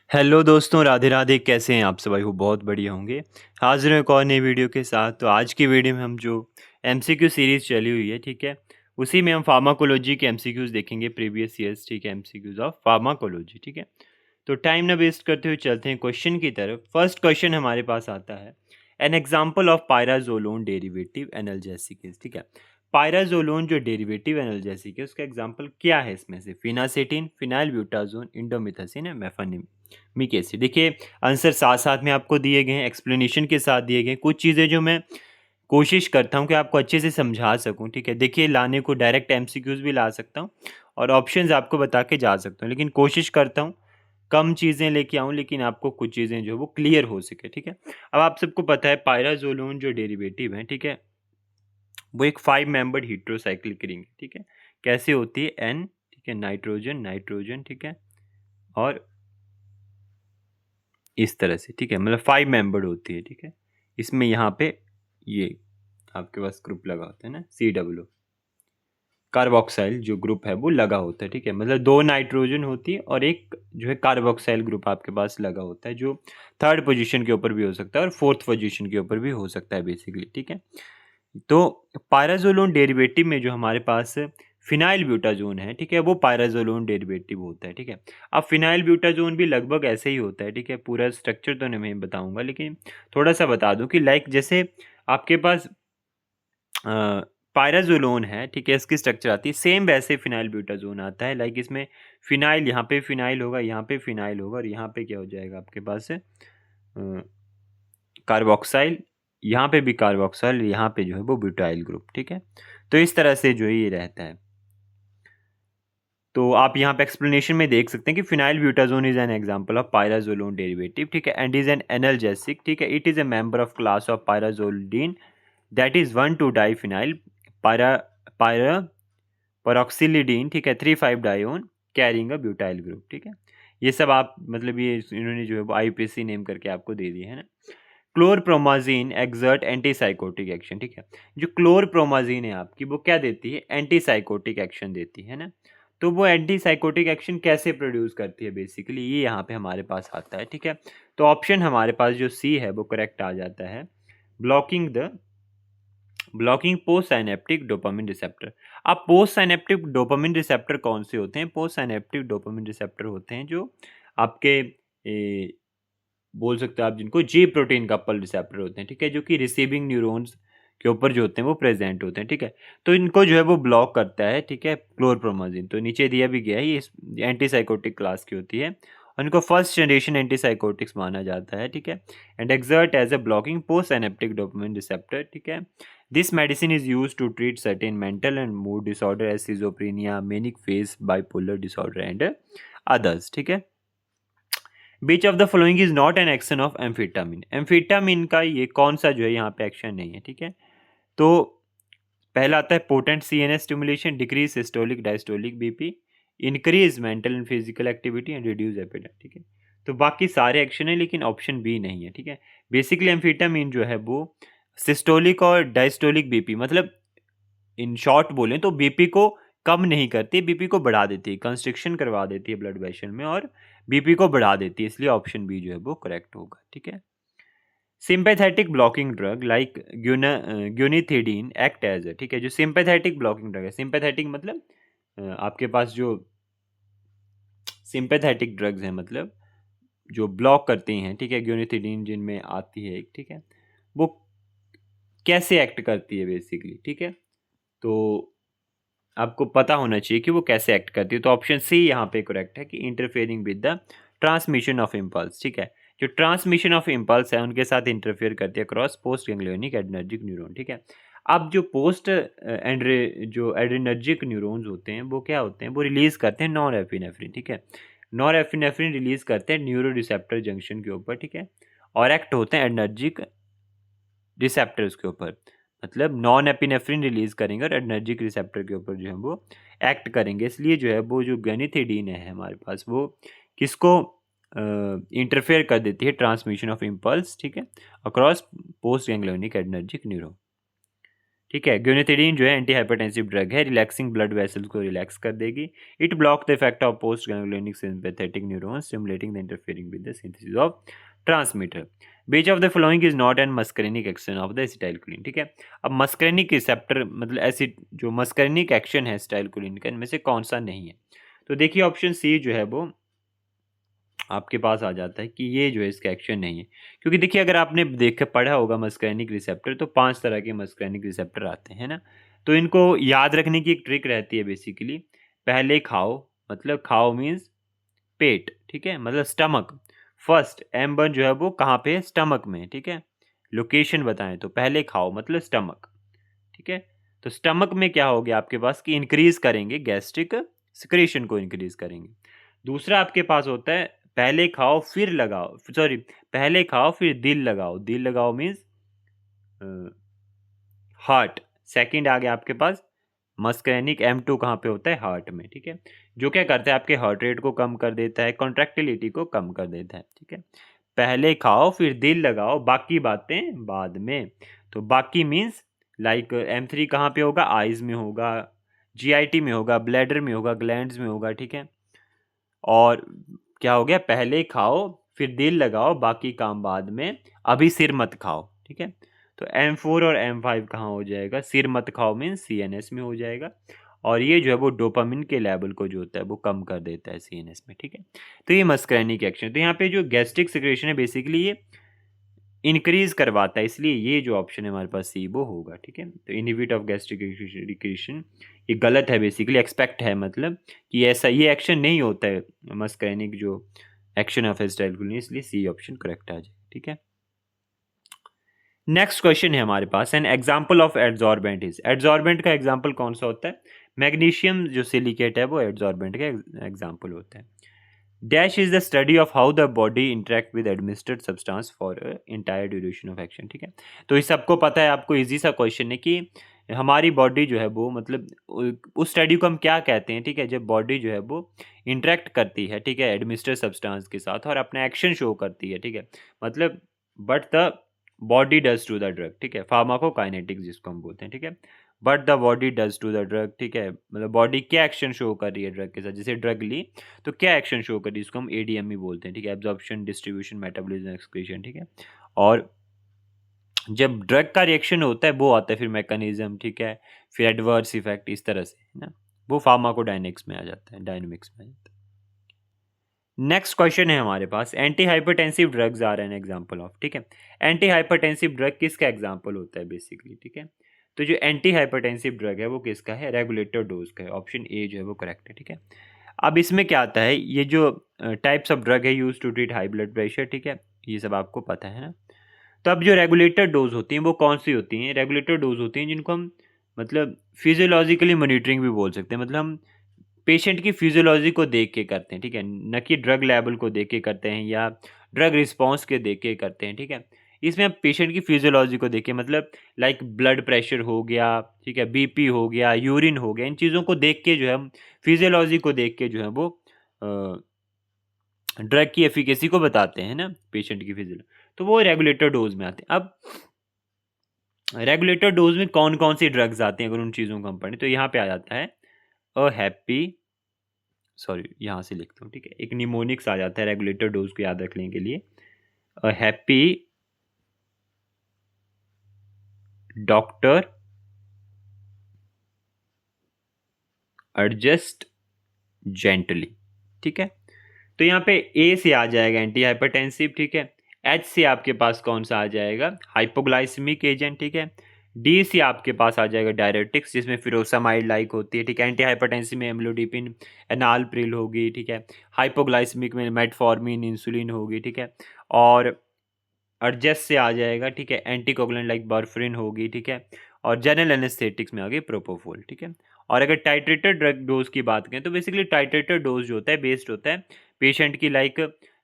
Hello दोस्तों, राधे राधे। कैसे हैं आप सब? आई होप बहुत बढ़िया होंगे। हाजिर हैं एक और नई वीडियो के साथ। तो आज की वीडियो में हम जो एमसीक्यू सीरीज़ चली हुई है, ठीक है, उसी में हम फार्माकोलॉजी के एमसीक्यूज़ देखेंगे, प्रीवियस ईयर्स, ठीक है, एमसीक्यूज़ ऑफ फार्माकोलॉजी, ठीक है। तो टाइम ना वेस्ट करते हुए चलते हैं क्वेश्चन की तरफ। फर्स्ट क्वेश्चन हमारे पास आता है, an example of pyrazolone derivative analgesic is, ठीक है। पायराजोलोन जो डेरिवेटिव एनाल्जेसिक है उसका एग्जाम्पल क्या है? इसमें से फिनासेटिन, फिनाइल ब्यूटाजोन, इंडोमिथासिन या मेफानिमिक एसिड। देखिए, आंसर साथ साथ में आपको दिए गए हैं, एक्सप्लेनेशन के साथ दिए गए हैं। कुछ चीज़ें जो मैं कोशिश करता हूँ कि आपको अच्छे से समझा सकूँ, ठीक है। देखिए, लाने को डायरेक्ट एमसीक्यूज भी ला सकता हूँ और ऑप्शंस आपको बता के जा सकता हूँ, लेकिन कोशिश करता हूँ कम चीज़ें लेके आऊँ, लेकिन आपको कुछ चीज़ें जो है वो क्लियर हो सके, ठीक है। अब आप सबको पता है पायराजोलोन जो डेरिवेटिव है, ठीक है, वो एक 5 मेंबर्ड हीट्रोसाइक्लिक रिंग है, ठीक है। कैसे होती है? एन, ठीक है, नाइट्रोजन नाइट्रोजन, ठीक है, और इस तरह से, ठीक है, मतलब 5 मेंबर्ड होती है, ठीक है। इसमें यहाँ पे ये आपके पास ग्रुप लगा होता है ना, CW कार्बोक्साइल जो ग्रुप है वो लगा होता है, ठीक है। मतलब 2 नाइट्रोजन होती है और एक जो है कार्बोक्साइल ग्रुप आपके पास लगा होता है, जो थर्ड पोजीशन के ऊपर भी हो सकता है और फोर्थ पोजीशन के ऊपर भी हो सकता है बेसिकली, ठीक है। तो पायराजोलोन डेरिवेटिव में जो हमारे पास फिनाइल ब्यूटाजोन है, ठीक है, वो पायराजोलोन डेरिवेटिव होता है, ठीक है। अब फिनाइल ब्यूटाजोन भी लगभग ऐसे ही होता है, ठीक है। पूरा स्ट्रक्चर तो नहीं मैं बताऊंगा, लेकिन थोड़ा सा बता दूं कि लाइक जैसे आपके पास पायराजोलोन है, ठीक है, इसकी स्ट्रक्चर आती है सेम वैसे फिनाइल ब्यूटाजोन आता है। लाइक इसमें फिनाइल, यहाँ पे फिनाइल होगा, यहाँ पे फिनाइल होगा, और यहाँ पे क्या हो जाएगा आपके पास कार्बोक्साइल, यहाँ पे भी कार्बोक्साइल, यहाँ पे जो है वो ब्यूटाइल ग्रुप, ठीक है। तो इस तरह से जो है ये रहता है। तो आप यहाँ पे एक्सप्लेनेशन में देख सकते हैं कि phenyl butazone is an example of pyrazolone derivative, ठीक है, एंड इज एन एनाल्जेसिक, ठीक है। It is a member of class of pyrazolidine that is one two diphenyl pyra pyra pyrazolidine, ठीक है, 3,5 dione carrying a butyl group, ठीक है। ये सब आप मतलब ये इन्होंने जो है वो आईपीसी नेम करके आपको दे दिए है ना। क्लोरप्रोमाजीन एक्सर्ट एंटीसाइकोटिक एक्शन, ठीक है। जो क्लोरप्रोमाजीन है आपकी, वो क्या देती है? एंटीसाइकोटिक एक्शन देती है ना। तो वो एंटीसाइकोटिक एक्शन कैसे प्रोड्यूस करती है बेसिकली, ये यहाँ पे हमारे पास आता है, ठीक है। तो ऑप्शन हमारे पास जो सी है वो करेक्ट आ जाता है, blocking post synaptic dopamine receptor. अब पोस्ट साइनेप्टिक डोपामिन रिसेप्टर कौन से होते हैं? पोस्ट साइनेप्टिक डोपामिन रिसेप्टर होते हैं जो आपके बोल सकते हो आप जिनको जी प्रोटीन कपल रिसेप्टर होते हैं, ठीक है, जो कि रिसीविंग न्यूरॉन्स के ऊपर जो होते हैं वो प्रेजेंट होते हैं, ठीक है। तो इनको जो है वो ब्लॉक करता है, ठीक है, क्लोरप्रोमाजिन। तो नीचे दिया भी गया है, ये एंटीसाइकोटिक क्लास की होती है और इनको फर्स्ट जनरेशन एंटीसाइकोटिक्स माना जाता है, ठीक है, and exert as a blocking post synaptic dopamine receptor, ठीक है। This medicine is use to treat certain mental and mood disorder as schizophrenia, manic phase, bipolar disorder and others, ठीक है। Which of the following is not an action of amphetamine. Amphetamine का ये कौन सा जो है यहाँ पे एक्शन नहीं है, ठीक है। तो पहला आता है potent CNS stimulation, decrease systolic diastolic BP, increase mental and physical activity and reduce appetite, ठीक है। तो बाकी सारे एक्शन है, लेकिन ऑप्शन बी नहीं है, ठीक है। बेसिकली एम्फिटामिन जो है वो सिस्टोलिक और डायस्टोलिक बीपी, मतलब इन शॉर्ट बोलें तो बीपी को कम नहीं करती, बीपी को बढ़ा देती है, कंस्ट्रिक्शन करवा देती है ब्लड वेसल में और बीपी को बढ़ा देती है, इसलिए ऑप्शन बी जो है वो करेक्ट होगा, ठीक है। Sympathetic blocking drug like guanethidine act as, ठीक है, जो सिंपैथेटिक ब्लॉकिंग ड्रग है, सिंपैथेटिक मतलब आपके पास जो सिंपैथेटिक ड्रग्स हैं, मतलब जो ब्लॉक करती हैं, ठीक है, ग्यूनिथिडीन जिनमें आती है एक, ठीक है, वो कैसे एक्ट करती है बेसिकली, ठीक है। तो आपको पता होना चाहिए कि वो कैसे एक्ट करती है। तो ऑप्शन सी यहाँ पे करेक्ट है कि interfering with the transmission of impulse, ठीक है। जो ट्रांसमिशन ऑफ इम्पल्स है उनके साथ इंटरफेयर करती है cross post ganglionic adrenergic neuron, ठीक है। अब जो पोस्ट जो एड्रेनर्जिक न्यूरॉन्स होते हैं वो क्या होते हैं? वो रिलीज करते हैं नॉर एपिनेफ्रिन, ठीक है। नॉर एपिनेफ्रिन रिलीज करते हैं न्यूरो रिसेप्टर जंक्शन के ऊपर, ठीक है, और एक्ट होते हैं एडर्जिक रिसेप्टर्स के ऊपर, मतलब नॉन एपिनेफ्रिन रिलीज करेंगे और एडर्जिक रिसेप्टर के ऊपर जो है वो एक्ट करेंगे। इसलिए जो है वो जो गैनिथिडीन है हमारे पास, वो किसको इंटरफेयर कर देती है? ट्रांसमिशन ऑफ इम्पल्स, ठीक है, अक्रॉस पोस्ट गैंग्लियोनिक एडर्जिक न्यूरो। ठीक है। ग्वेनेथिडीन जो है एंटी हाइपरटेंसिव ड्रग है, रिलैक्सिंग ब्लड वेसल्स को रिलैक्स कर देगी। It block the effect of post ganglionic sympathetic neurons stimulating the interfering with the synthesis of transmitter. Beach of the following is not N muscarinic action of the acetylcholine. ठीक है। अब muscarinic receptor मतलब acid जो muscarinic action है acetylcholine का, इनमें से कौन सा नहीं है? तो देखिए ऑप्शन सी जो है वो आपके पास आ जाता है कि ये जो है इसका एक्शन नहीं है। क्योंकि देखिए अगर आपने देख पढ़ा होगा मस्करेनिक रिसेप्टर, तो 5 तरह के मस्करेनिक रिसेप्टर आते हैं ना। तो इनको याद रखने की एक ट्रिक रहती है बेसिकली। पहले खाओ, मतलब खाओ मीन्स पेट, ठीक है, मतलब स्टमक। फर्स्ट M1 जो है वो कहाँ पे है? स्टमक में, ठीक है। लोकेशन बताएं तो पहले खाओ मतलब स्टमक, ठीक है। तो स्टमक में क्या हो गया आपके पास कि इंक्रीज करेंगे, गैस्ट्रिक सिक्रेशन को इंक्रीज करेंगे। दूसरा आपके पास होता है पहले खाओ फिर लगाओ, सॉरी, पहले खाओ फिर दिल लगाओ। दिल लगाओ मीन्स हार्ट। सेकंड आ गया आपके पास मस्करेनिक M2 कहाँ पे होता है? हार्ट में, ठीक है। जो क्या करता है आपके हार्ट रेट को कम कर देता है, कॉन्ट्रैक्टिलिटी को कम कर देता है, ठीक है। पहले खाओ फिर दिल लगाओ, बाकी बातें बाद में। तो बाकी मीन्स लाइक M3 कहाँ पे होगा? आइज में होगा, GIT में होगा, ब्लैडर में होगा, ग्लैंड्स में होगा, ठीक है। और क्या हो गया? पहले खाओ फिर दिल लगाओ, बाकी काम बाद में, अभी सिर मत खाओ, ठीक है। तो M4 और M5 कहाँ हो जाएगा? सिर मत खाओ मीन्स CNS में हो जाएगा। और ये जो है वो डोपामिन के लेवल को जो होता है वो कम कर देता है CNS में, ठीक है। तो ये मस्करेनिक एक्शन। तो यहाँ पे जो गैस्ट्रिक सिक्रेशन है बेसिकली ये इंक्रीज करवाता है, इसलिए ये जो ऑप्शन है हमारे पास सी वो होगा, ठीक है। तो इनहिबिट ऑफ गैस्ट्रिक सिक्रेशन ये गलत है बेसिकली, एक्सपेक्ट है मतलब कि ऐसा ये एक्शन नहीं होता है मस्करेनिक जो एक्शन ऑफ एसिटाइलकोलिन, इसलिए सी ऑप्शन करेक्ट आ जाए, ठीक है। नेक्स्ट क्वेश्चन है हमारे पास, an example of adsorbent is. Adsorbent का एग्जाम्पल कौन सा होता है? मैग्नीशियम जो सिलिकेट है वो एड्जॉर्बेंट का एग्जाम्पल होता है। Dash is the study of how the body interact with administered substance for entire duration of action, ठीक है। तो इस सबको पता है, आपको इजी सा क्वेश्चन है कि हमारी बॉडी जो है वो मतलब उस स्टडी को हम क्या कहते हैं, ठीक है, जब बॉडी जो है वो इंटरेक्ट करती है, ठीक है, एडमिनिस्ट्रेड सब्सटेंस के साथ और अपना एक्शन शो करती है, ठीक है। मतलब but the body does to the drug, ठीक है, फार्माकोकाइनेटिक्स जिसको हम बोलते हैं, ठीक है। But the body does to the drug, ठीक है, मतलब बॉडी क्या एक्शन शो कर रही है ड्रग के साथ। जैसे ड्रग ली तो क्या एक्शन शो कर रही है, इसको हम ADME बोलते हैं, ठीक है, एब्जॉर्प्शन, डिस्ट्रीब्यूशन, मेटाबॉलिज्म, एक्सक्रीशन, ठीक है। और जब ड्रग का रिएक्शन होता है वो आता है फिर मैकेनिज्म, ठीक है, फिर एडवर्स इफेक्ट, इस तरह से, है ना। वो फार्माकोडायनेमिक्स में आ जाता है, डायनेमिक्स में आ जाता है। नेक्स्ट क्वेश्चन है हमारे पास, anti hypertensive drugs are an example of, ठीक है। एंटी हाइपरटेंसिव ड्रग किसका एग्जांपल होता है बेसिकली, ठीक है। तो जो एंटी हाइपरटेंसिव ड्रग है वो किसका है? रेगुलेटर डोज का है। ऑप्शन ए जो है वो करेक्ट है, ठीक है। अब इसमें क्या आता है, ये जो टाइप्स ऑफ ड्रग है use to treat high blood pressure, ठीक है, ये सब आपको पता है ना। तो अब जो रेगुलेटर डोज होती हैं वो कौन सी होती हैं? रेगुलेटर डोज होती हैं जिनको हम मतलब फिजियोलॉजिकली मॉनिटरिंग भी बोल सकते हैं, मतलब हम पेशेंट की फिजियोलॉजी को देख के करते हैं, ठीक है, न कि ड्रग लेवल को देख के करते हैं या ड्रग रिस्पॉन्स के देख के करते हैं, ठीक है। इसमें हम पेशेंट की फिजियोलॉजी को देख के मतलब लाइक ब्लड प्रेशर हो गया, ठीक है, BP हो गया, यूरिन हो गया, इन चीज़ों को देख के जो है हम फिजियोलॉजी को देख के जो है वो ड्रग की एफिकेसी को बताते हैं ना, पेशेंट की फिजियोलॉजी। तो वो रेगुलेटर डोज में आते हैं। अब रेगुलेटर डोज में कौन कौन सी ड्रग्स आती हैं अगर उन चीज़ों को हम पढ़ें, तो यहाँ पे आ जाता है अ हैप्पी, सॉरी यहाँ से लिखता हूँ, ठीक है, एक निमोनिक्स आ जाता है रेगुलेटर डोज को याद रखने के लिए। A happy doctor adjust gently, ठीक है। तो यहाँ पे ए से आ जाएगा एंटी हाइपरटेंसिव, ठीक है। एच से आपके पास कौन सा आ जाएगा? हाइपोग्लाइसेमिक एजेंट, ठीक है। डी से आपके पास आ जाएगा डायरेटिक्स जिसमें फिरोसामाइड लाइक होती है, ठीक है। एंटी हाइपरटेंसिव में एम्लोडिपिन, एनालप्रिल होगी, ठीक है। हाइपोग्लाइसेमिक में मेटफॉर्मिन, इंसुलिन होगी, ठीक है। और एडजस्ट से आ जाएगा, ठीक है, एंटीकोगुलेंट लाइक बर्फरिन होगी, ठीक है। और जनरल एनेस्थेटिक्स में आ गई प्रोपोफोल, ठीक है। और अगर टाइट्रेटेड ड्रग डोज की बात करें तो बेसिकली टाइट्रेटेड डोज जो होता है बेस्ड होता है पेशेंट की लाइक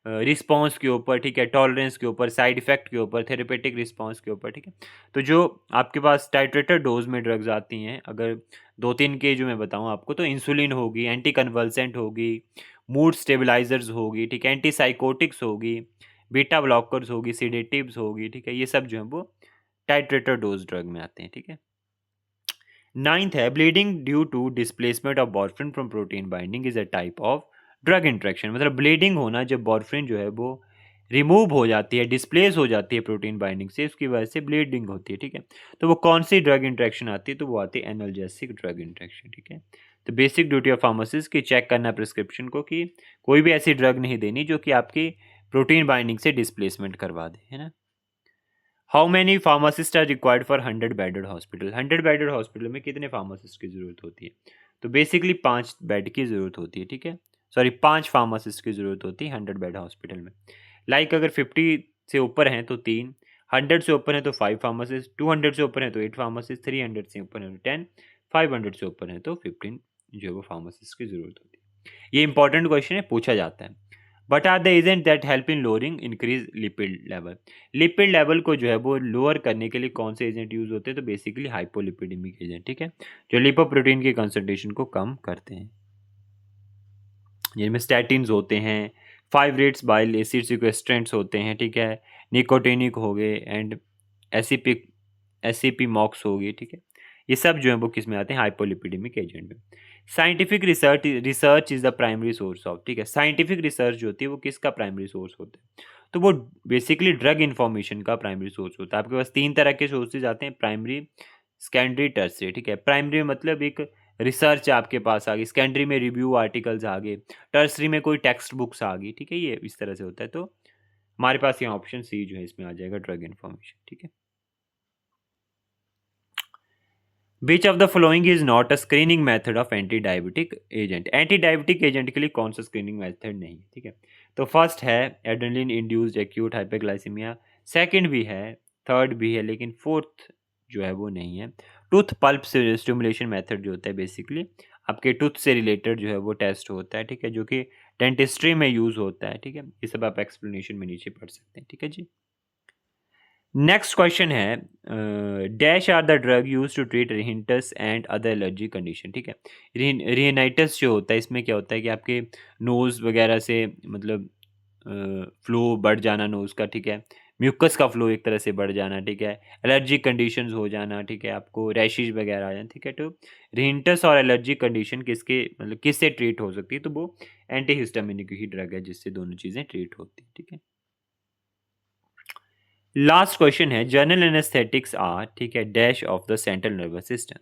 रिस्पॉन्स के ऊपर, ठीक है, टॉलरेंस के ऊपर, साइड इफेक्ट के ऊपर, थेरेपेटिक रिस्पॉन्स के ऊपर, ठीक है। तो जो आपके पास टाइट्रेटेड डोज में ड्रग्स आती हैं, अगर 2-3 के जो मैं बताऊं आपको, तो इंसुलिन होगी, एंटी कन्वल्सेंट होगी, मूड स्टेबलाइजर्स होगी, ठीक है, एंटी साइकोटिक्स होगी, बीटा ब्लॉकर्स होगी, सीडेटिव्स होगी, ठीक है, ये सब जो है वो टाइट्रेटर डोज ड्रग में आते हैं, ठीक है। 9th है bleeding due to displacement of warfarin from protein binding is a type of drug interaction. मतलब ब्लीडिंग होना जब वॉर्फरिन जो है वो रिमूव हो जाती है, डिस्प्लेस हो जाती है प्रोटीन बाइंडिंग से, उसकी वजह से ब्लीडिंग होती है, ठीक है। तो वो कौन सी ड्रग इंट्रैक्शन आती है, तो वो आती है एनाल्जेसिक ड्रग इंट्रैक्शन, ठीक है। तो बेसिक ड्यूटी ऑफ फार्मासिस्ट की चेक करना प्रिस्क्रिप्शन को कि कोई भी ऐसी ड्रग नहीं देनी जो कि आपकी प्रोटीन बाइंडिंग से डिस्प्लेसमेंट करवा दे, है ना। How many pharmacist are required for 100 bedded hospital. 100 bedded hospital में कितने फार्मासिस्ट की ज़रूरत होती है, तो बेसिकली 5 बेड की ज़रूरत होती है, ठीक है। सॉरी 5 फार्मासिस्ट की ज़रूरत होती है 100 बेड हॉस्पिटल में। लाइक अगर 50 से ऊपर हैं तो 3, 100 से ऊपर हैं तो 5 फार्मासिस्ट, 200 से ऊपर हैं तो 8 फार्मासिस्ट, 300 से ऊपर हैं तो 10, 500 से ऊपर हैं तो 15 जो है वो फार्मासिस्ट की ज़रूरत होती है। ये इंपॉर्टेंट क्वेश्चन है, पूछा जाता है। But are the agent that help in lowering increase lipid level. Lipid level को जो है वो लोअर करने के लिए कौन से एजेंट यूज होते हैं, तो बेसिकली हाइपोलिपिडेमिक एजेंट, ठीक है, जो लिपोप्रोटीन की कंसंट्रेशन को कम करते हैं, जिनमें स्टैटिन्स होते हैं, 5 रेट्स बाइल एसिड सिक्वेस्ट्रेंट्स होते हैं, ठीक है, निकोटिनिक हो गए एंड एसिपिक एसिपी मॉक्स हो गई, ठीक है। ये सब जो है वो किस में आते हैं, हाइपोलिपिडेमिक एजेंट में। Scientific research is the primary source of, ठीक है। साइंटिफिक रिसर्च जो होती है वो किसका प्राइमरी सोर्स होता है, तो वो बेसिकली ड्रग इन्फॉर्मेशन का प्राइमरी सोर्स होता है। आपके पास 3 तरह के सोर्सेज आते हैं, प्राइमरी, सेकेंडरी, टर्सरी, ठीक है। प्राइमरी मतलब एक रिसर्च आपके पास आ गई, सेकेंडरी में रिव्यू आर्टिकल्स आ गए, टर्सरी में कोई टेक्स्ट बुक्स आ गई, ठीक है, ये इस तरह से होता है। तो हमारे पास यहाँ ऑप्शन सी जो है इसमें आ जाएगा ड्रग इन्फॉर्मेशन, ठीक है। Which of the following is not a screening method of anti diabetic agent. Anti diabetic agent के लिए कौन सा स्क्रीनिंग मेथड नहीं है, ठीक है। तो फर्स्ट है adrenaline induced acute hyperglycaemia, second भी है, थर्ड भी है, लेकिन फोर्थ जो है वो नहीं है। टूथ पल्प स्टिमुलेशन मेथड जो होता है बेसिकली आपके टूथ से रिलेटेड जो है वो टेस्ट होता है, ठीक है, जो कि डेंटिस्ट्री में यूज होता है, ठीक है। ये सब आप एक्सप्लेनेशन में नीचे पढ़ सकते हैं, ठीक है जी। नेक्स्ट क्वेश्चन है dash are the drug use to treat rhinitis and other allergy condition, ठीक है। रिहिनाइटिस जो होता है इसमें क्या होता है कि आपके नोज़ वगैरह से मतलब फ्लो बढ़ जाना नोज़ का, ठीक है, म्यूकस का फ्लो एक तरह से बढ़ जाना, ठीक है, एलर्जी कंडीशंस हो जाना, ठीक है, आपको रैशेज वगैरह आ जाना, ठीक है। तो रिहिंटस और एलर्जी कंडीशन किसके मतलब किससे ट्रीट हो सकती है, तो वो एंटीहिस्टामिनिक ही ड्रग है जिससे दोनों चीज़ें ट्रीट होती है, ठीक है। लास्ट क्वेश्चन है जनरल एनेस्थेटिक्स आर, ठीक है, dash of the central nervous system.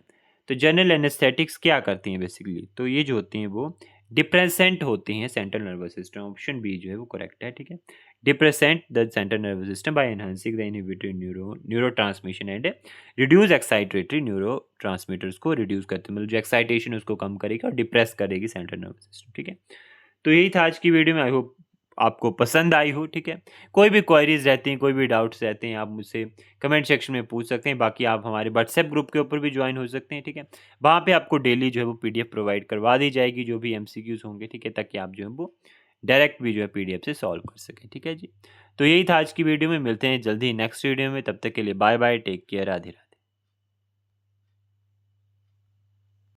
तो जनरल एनेस्थेटिक्स क्या करती हैं बेसिकली, तो ये जो होती हैं वो डिप्रेसेंट होती हैं central nervous system. Option B जो है वो करेक्ट है, ठीक है। Depressant the central nervous system by enhancing the inhibitory neurotransmission and reduce excitatory neurotransmitters को रिड्यूस करते हैं, मतलब जो एक्साइटेशन उसको कम करेगी और डिप्रेस करेगी सेंट्रल नर्वस सिस्टम, ठीक है। तो यही था आज की वीडियो में, आई होप आपको पसंद आई हो, ठीक है। कोई भी क्वेरीज रहती हैं, कोई भी डाउट्स रहते हैं, आप मुझसे कमेंट सेक्शन में पूछ सकते हैं। बाकी आप हमारे व्हाट्सएप ग्रुप के ऊपर भी ज्वाइन हो सकते हैं, ठीक है। वहाँ पे आपको डेली जो है वो पीडीएफ प्रोवाइड करवा दी जाएगी जो भी एमसीक्यूज होंगे, ठीक है, ताकि आप जो है वो डायरेक्ट भी जो है पीडीएफ से सॉल्व कर सकें, ठीक है जी। तो यही था आज की वीडियो में, मिलते हैं जल्दी नेक्स्ट वीडियो में, तब तक के लिए bye bye, take care, Radhe Radhe.